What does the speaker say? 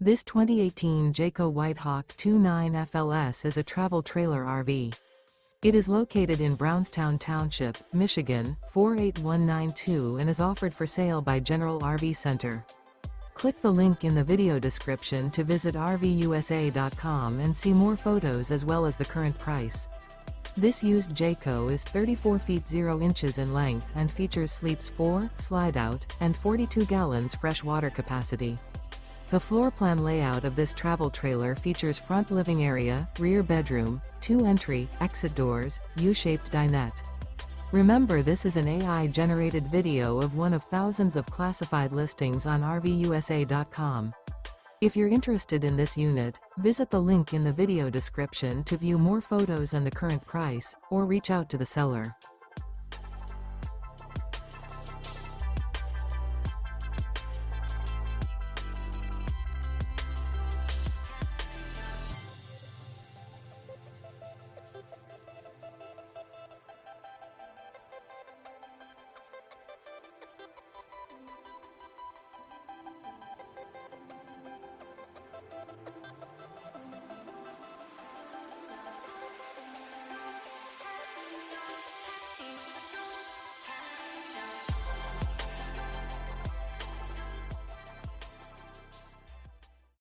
This 2018 Jayco White Hawk 29 FLS is a travel trailer RV. It is located in Brownstown Township, Michigan, 48192 and is offered for sale by General RV Center. Click the link in the video description to visit RVUSA.com and see more photos as well as the current price. This used Jayco is 34 feet 0 inches in length and features sleeps 4, Slideout, and 42 gallons fresh water capacity. The floor plan layout of this travel trailer features front living area, rear bedroom, 2 entry, exit doors, U-shaped dinette. Remember, this is an AI-generated video of one of thousands of classified listings on RVUSA.com. If you're interested in this unit, visit the link in the video description to view more photos and the current price, or reach out to the seller.